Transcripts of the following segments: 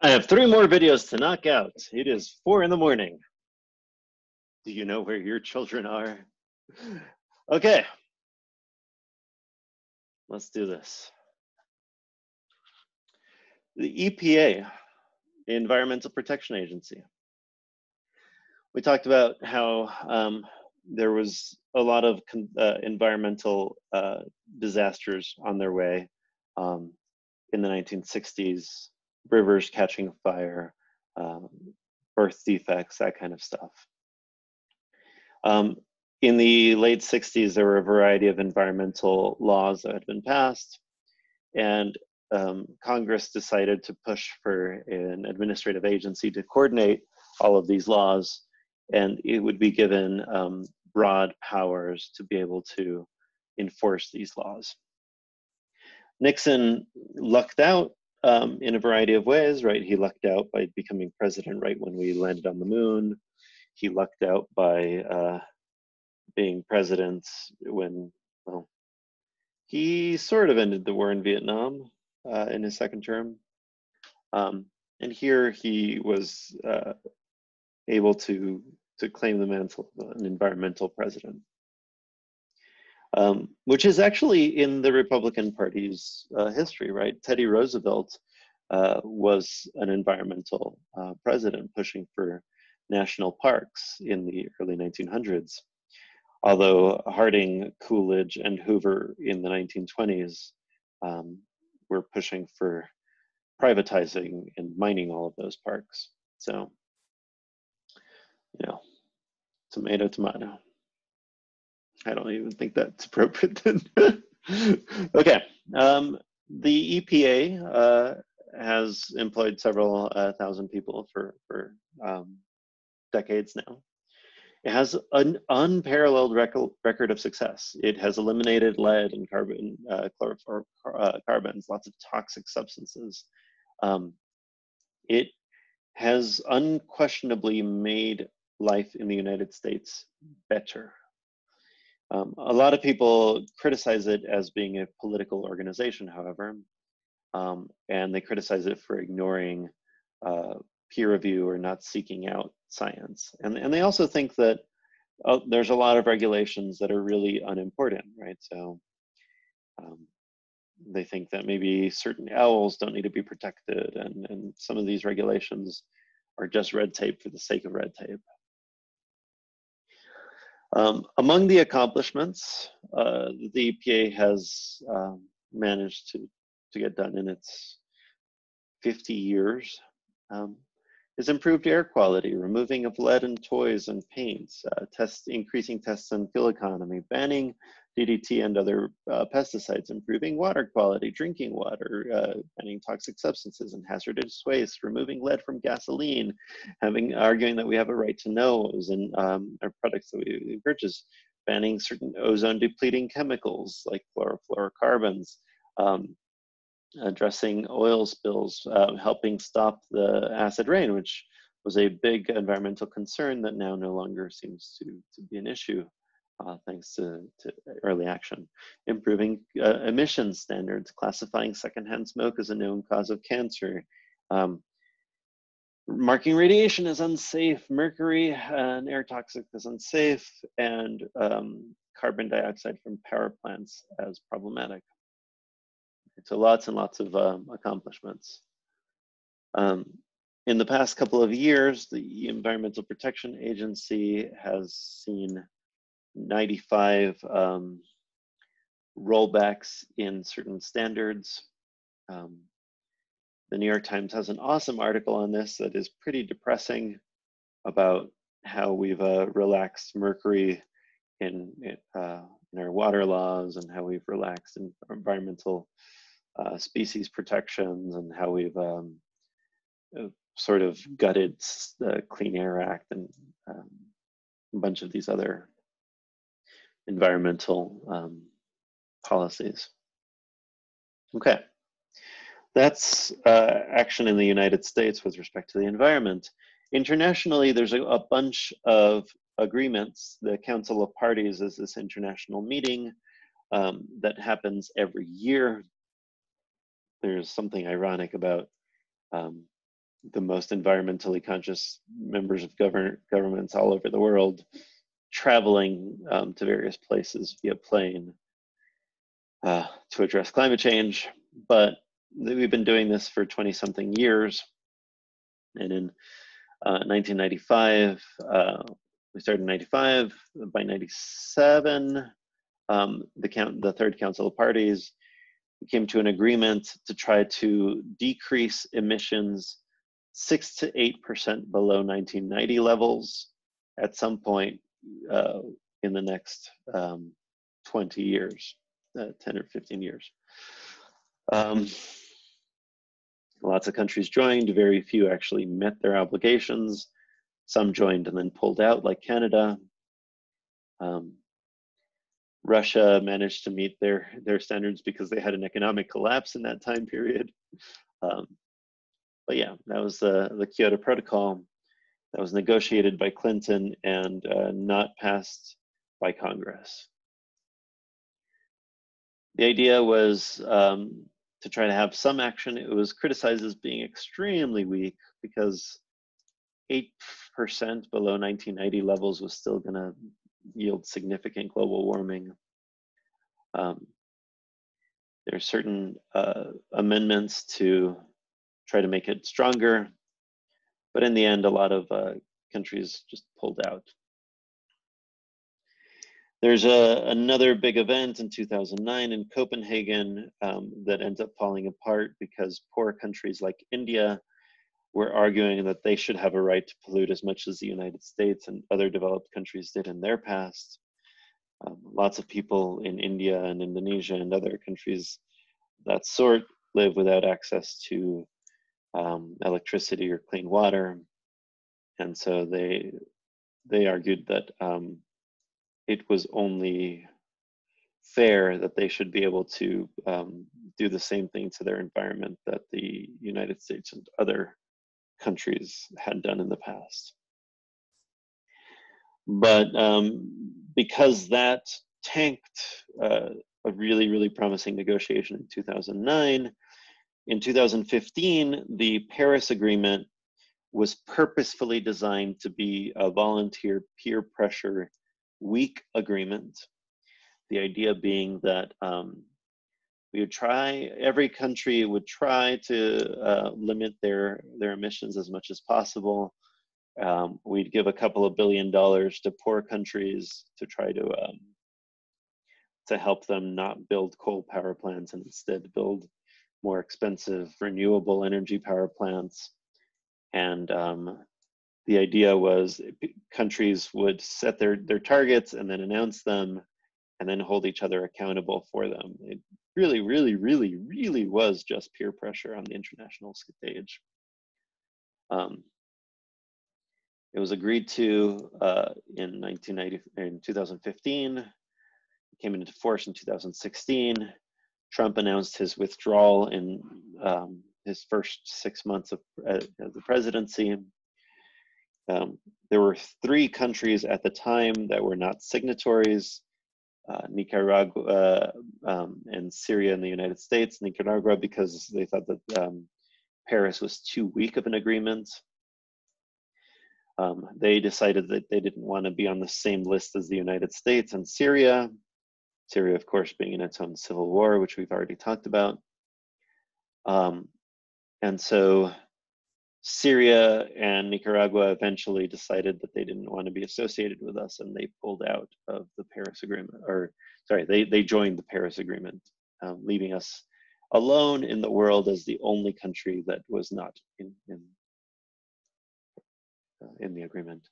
I have 3 more videos to knock out. It is 4 in the morning. Do you know where your children are? Okay, let's do this. The EPA, the Environmental Protection Agency. We talked about how there was a lot of environmental disasters on their way in the 1960s, rivers catching fire, birth defects, that kind of stuff. In the late 60s, there were a variety of environmental laws that had been passed, and Congress decided to push for an administrative agency to coordinate all of these laws, and it would be given broad powers to be able to enforce these laws. Nixon lucked out in a variety of ways, right? He lucked out by becoming president right when we landed on the moon. He lucked out by being president when, well, he sort of ended the war in Vietnam in his second term. And here he was able to claim the mantle of an environmental president, which is actually in the Republican Party's history, right? Teddy Roosevelt was an environmental president pushing for national parks in the early 1900s. Although Harding, Coolidge, and Hoover in the 1920s were pushing for privatizing and mining all of those parks. So, you know, tomato, tomato. I don't even think that's appropriate. Okay, the EPA has employed several thousand people for decades now. It has an unparalleled record of success. It has eliminated lead and carbon, chlorofluorocarbons, lots of toxic substances. It has unquestionably made life in the United States better. A lot of people criticize it as being a political organization, however, and they criticize it for ignoring peer review or not seeking out science. And they also think that there's a lot of regulations that are really unimportant, right? So they think that maybe certain owls don't need to be protected, and some of these regulations are just red tape for the sake of red tape. Among the accomplishments the EPA has managed to get done in its 50 years is improved air quality, removing of lead in toys and paints, increasing tests on fuel economy, banning DDT and other pesticides, improving water quality, drinking water, banning toxic substances and hazardous waste, removing lead from gasoline, arguing that we have a right to know in our products that we purchase, banning certain ozone depleting chemicals like chlorofluorocarbons, addressing oil spills, helping stop the acid rain, which was a big environmental concern that now no longer seems to be an issue, thanks to early action. Improving emissions standards, classifying secondhand smoke as a known cause of cancer, marking radiation as unsafe, mercury and air toxic as unsafe, and carbon dioxide from power plants as problematic. So lots and lots of accomplishments. In the past couple of years, the Environmental Protection Agency has seen 95 rollbacks in certain standards. The New York Times has an awesome article on this that is pretty depressing about how we've relaxed mercury in our water laws, and how we've relaxed in environmental species protections, and how we've sort of gutted the Clean Air Act and a bunch of these other environmental policies. Okay, that's action in the United States with respect to the environment. Internationally, there's a bunch of agreements. The Council of Parties is this international meeting that happens every year. There's something ironic about the most environmentally conscious members of governments all over the world, traveling to various places via plane to address climate change. But we've been doing this for 20-something years. And in 1995, we started in 95. By 97, the Third Council of Parties came to an agreement to try to decrease emissions 6 to 8% below 1990 levels at some point in the next 20 years, 10 or 15 years. Lots of countries joined, very few actually met their obligations. Some joined and then pulled out, like Canada. Russia managed to meet their standards because they had an economic collapse in that time period. But yeah, that was the Kyoto Protocol that was negotiated by Clinton and not passed by Congress. The idea was to try to have some action. It was criticized as being extremely weak because 8% below 1990 levels was still going to yield significant global warming. There are certain amendments to try to make it stronger, but in the end, a lot of countries just pulled out. There's another big event in 2009 in Copenhagen that ends up falling apart because poor countries like India were arguing that they should have a right to pollute as much as the United States and other developed countries did in their past. Lots of people in India and Indonesia and other countries that sort live without access to electricity or clean water. And so they argued that it was only fair that they should be able to do the same thing to their environment that the United States and other countries had done in the past. But because that tanked a really, really promising negotiation in 2009, in 2015, the Paris Agreement was purposefully designed to be a volunteer peer pressure weak agreement. The idea being that we would try, every country would try to limit their emissions as much as possible. We'd give a couple of $1 billion to poor countries to try to help them not build coal power plants and instead build more expensive renewable energy power plants. And the idea was countries would set their targets and then announce them and then hold each other accountable for them. It really, really, really, really was just peer pressure on the international stage. It was agreed to in 2015, it came into force in 2016. Trump announced his withdrawal in his first 6 months of the presidency. There were 3 countries at the time that were not signatories, Nicaragua and Syria and the United States. Nicaragua because they thought that Paris was too weak of an agreement. They decided that they didn't want to be on the same list as the United States and Syria. Syria, of course, being in its own civil war, which we've already talked about. And so Syria and Nicaragua eventually decided that they didn't want to be associated with us, and they pulled out of the Paris Agreement, or sorry, they joined the Paris Agreement, leaving us alone in the world as the only country that was not in the agreement.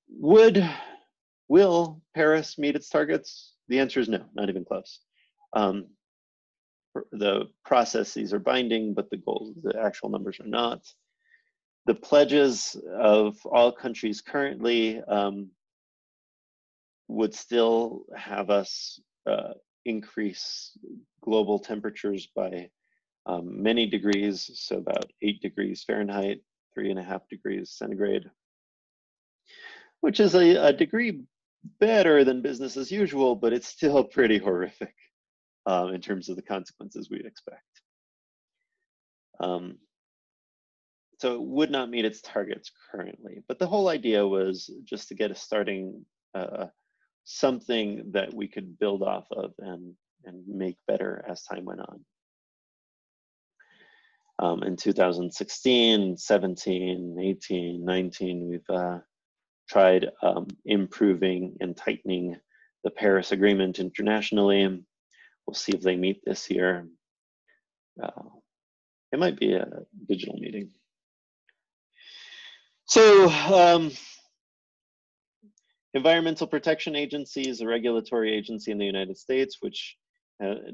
Will Paris meet its targets? The answer is no, not even close. The processes are binding, but the goals, the actual numbers are not. The pledges of all countries currently would still have us increase global temperatures by many degrees, so about 8 degrees Fahrenheit, 3.5 degrees centigrade, which is a degree better than business as usual, but it's still pretty horrific in terms of the consequences we'd expect. So it would not meet its targets currently. But the whole idea was just to get a starting, something that we could build off of and make better as time went on. In 2016, 17, 18, 19, we've tried improving and tightening the Paris Agreement internationally. We'll see if they meet this year. It might be a digital meeting. So, Environmental Protection Agency is a regulatory agency in the United States, which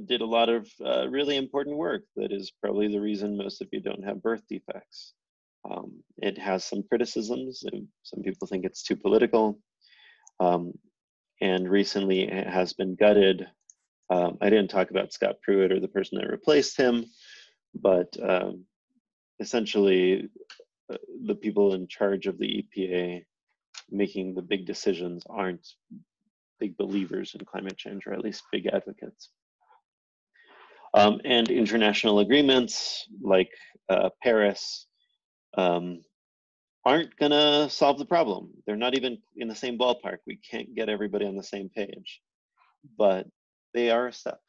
did a lot of really important work. That is probably the reason most of you don't have birth defects. It has some criticisms, and some people think it's too political. And recently it has been gutted. I didn't talk about Scott Pruitt or the person that replaced him, but essentially the people in charge of the EPA making the big decisions aren't big believers in climate change, or at least big advocates. And international agreements like Paris aren't gonna solve the problem. They're not even in the same ballpark. We can't get everybody on the same page, but they are a step.